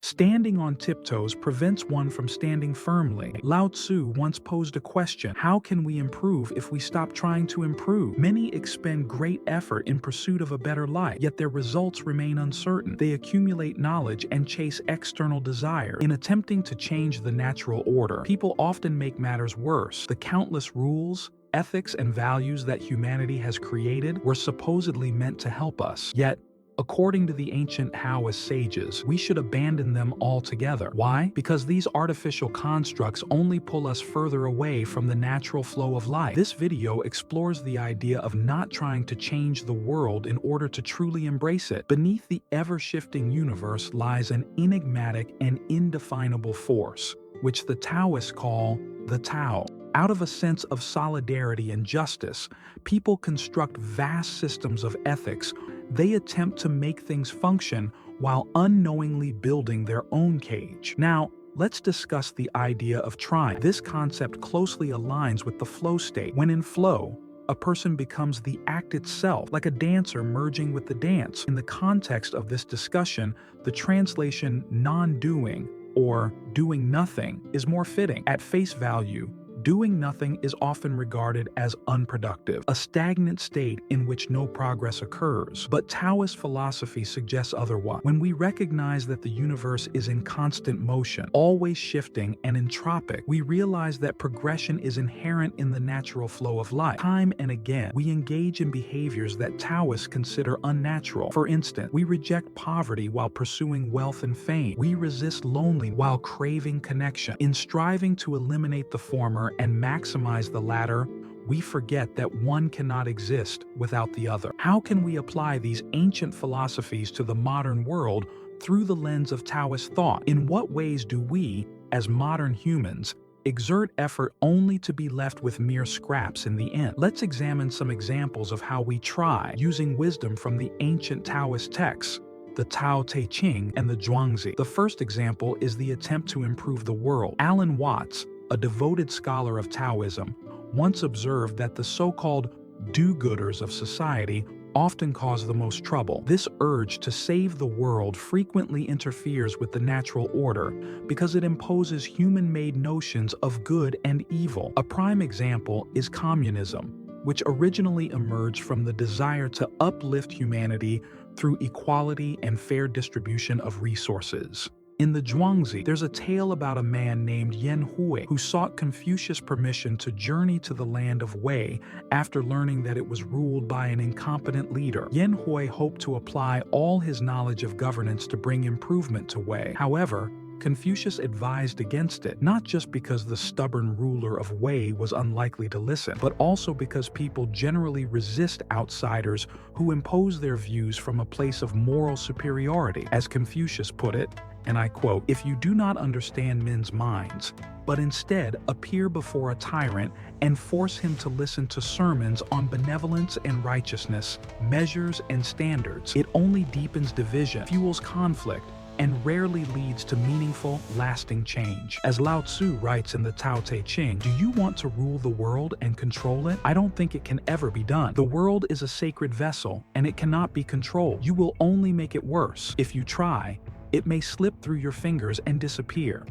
Standing on tiptoes prevents one from standing firmly. Lao Tzu once posed a question: how can we improve if we stop trying to improve? Many expend great effort in pursuit of a better life, yet their results remain uncertain. They accumulate knowledge and chase external desire. In attempting to change the natural order, people often make matters worse. The countless rules, ethics, and values that humanity has created were supposedly meant to help us. Yet, according to the ancient Taoist sages, we should abandon them altogether. Why? Because these artificial constructs only pull us further away from the natural flow of life. This video explores the idea of not trying to change the world in order to truly embrace it. Beneath the ever-shifting universe lies an enigmatic and indefinable force, which the Taoists call the Tao. Out of a sense of solidarity and justice, people construct vast systems of ethics. They attempt to make things function while unknowingly building their own cage. Now, let's discuss the idea of trying. This concept closely aligns with the flow state. When in flow, a person becomes the act itself, like a dancer merging with the dance. In the context of this discussion, the translation non-doing or doing nothing is more fitting. At face value, doing nothing is often regarded as unproductive, a stagnant state in which no progress occurs. But Taoist philosophy suggests otherwise. When we recognize that the universe is in constant motion, always shifting and entropic, we realize that progression is inherent in the natural flow of life. Time and again, we engage in behaviors that Taoists consider unnatural. For instance, we reject poverty while pursuing wealth and fame. We resist loneliness while craving connection. In striving to eliminate the former and maximize the latter, we forget that one cannot exist without the other. How can we apply these ancient philosophies to the modern world through the lens of Taoist thought? In what ways do we, as modern humans, exert effort only to be left with mere scraps in the end? Let's examine some examples of how we try, using wisdom from the ancient Taoist texts, the Tao Te Ching and the Zhuangzi. The first example is the attempt to improve the world. Alan Watts, a devoted scholar of Taoism, once observed that the so-called do-gooders of society often cause the most trouble. This urge to save the world frequently interferes with the natural order because it imposes human-made notions of good and evil. A prime example is communism, which originally emerged from the desire to uplift humanity through equality and fair distribution of resources. In the Zhuangzi, there's a tale about a man named Wu Wei who sought Confucius' permission to journey to the land of Wei after learning that it was ruled by an incompetent leader. Wu Wei hoped to apply all his knowledge of governance to bring improvement to Wei. However, Confucius advised against it, not just because the stubborn ruler of Wei was unlikely to listen, but also because people generally resist outsiders who impose their views from a place of moral superiority. As Confucius put it, and I quote, "If you do not understand men's minds, but instead appear before a tyrant and force him to listen to sermons on benevolence and righteousness, measures and standards, it only deepens division, fuels conflict, and rarely leads to meaningful, lasting change." As Lao Tzu writes in the Tao Te Ching, "Do you want to rule the world and control it? I don't think it can ever be done. The world is a sacred vessel, and it cannot be controlled. You will only make it worse. If you try, it may slip through your fingers and disappear."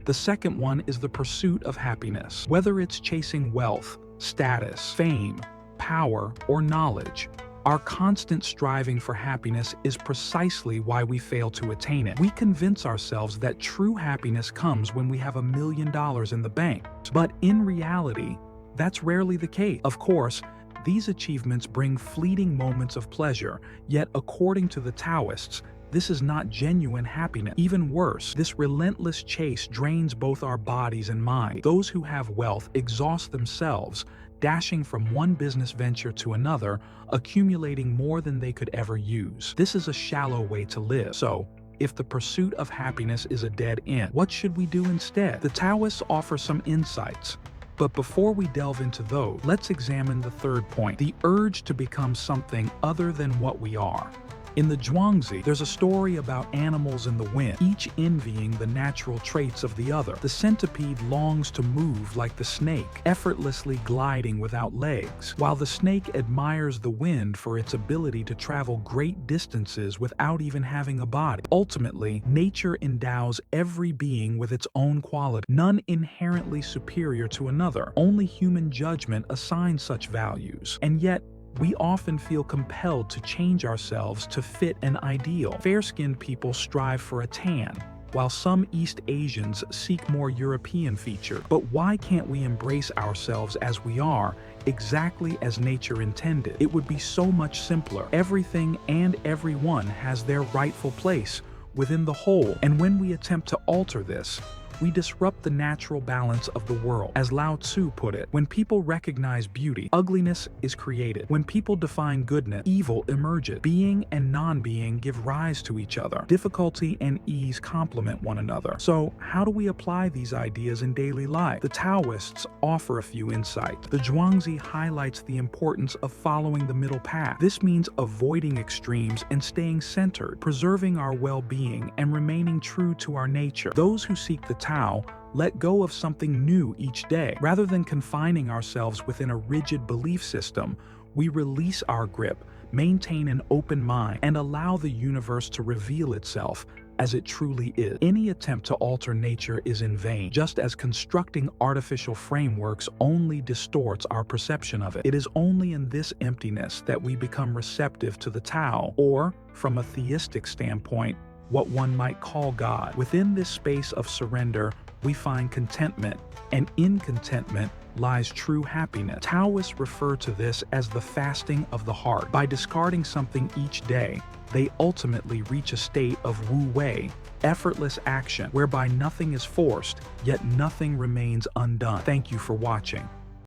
The second one is the pursuit of happiness. Whether it's chasing wealth, status, fame, power, or knowledge, our constant striving for happiness is precisely why we fail to attain it. We convince ourselves that true happiness comes when we have $1 million in the bank. But in reality, that's rarely the case. Of course, these achievements bring fleeting moments of pleasure, yet according to the Taoists, this is not genuine happiness. Even worse, this relentless chase drains both our bodies and mind. Those who have wealth exhaust themselves, dashing from one business venture to another, accumulating more than they could ever use. This is a shallow way to live. So, if the pursuit of happiness is a dead end, what should we do instead? The Taoists offer some insights. But before we delve into those, let's examine the third point, the urge to become something other than what we are. In the Zhuangzi, there's a story about animals in the wind, each envying the natural traits of the other. The centipede longs to move like the snake, effortlessly gliding without legs, while the snake admires the wind for its ability to travel great distances without even having a body. Ultimately, nature endows every being with its own quality, none inherently superior to another. Only human judgment assigns such values. And yet, we often feel compelled to change ourselves to fit an ideal. Fair-skinned people strive for a tan, while some East Asians seek more European features. But why can't we embrace ourselves as we are, exactly as nature intended? It would be so much simpler. Everything and everyone has their rightful place within the whole. And when we attempt to alter this, we disrupt the natural balance of the world. As Lao Tzu put it, when people recognize beauty, ugliness is created. When people define goodness, evil emerges. Being and non-being give rise to each other. Difficulty and ease complement one another. So, how do we apply these ideas in daily life? The Taoists offer a few insights. The Zhuangzi highlights the importance of following the middle path. This means avoiding extremes and staying centered, preserving our well-being and remaining true to our nature. Those who seek the Tao let go of something new each day. Rather than confining ourselves within a rigid belief system, we release our grip, maintain an open mind, and allow the universe to reveal itself as it truly is. Any attempt to alter nature is in vain, just as constructing artificial frameworks only distorts our perception of it. It is only in this emptiness that we become receptive to the Tao, or, from a theistic standpoint, what one might call God. Within this space of surrender, we find contentment, and in contentment lies true happiness. Taoists refer to this as the fasting of the heart. By discarding something each day, they ultimately reach a state of Wu Wei, effortless action, whereby nothing is forced, yet nothing remains undone. Thank you for watching.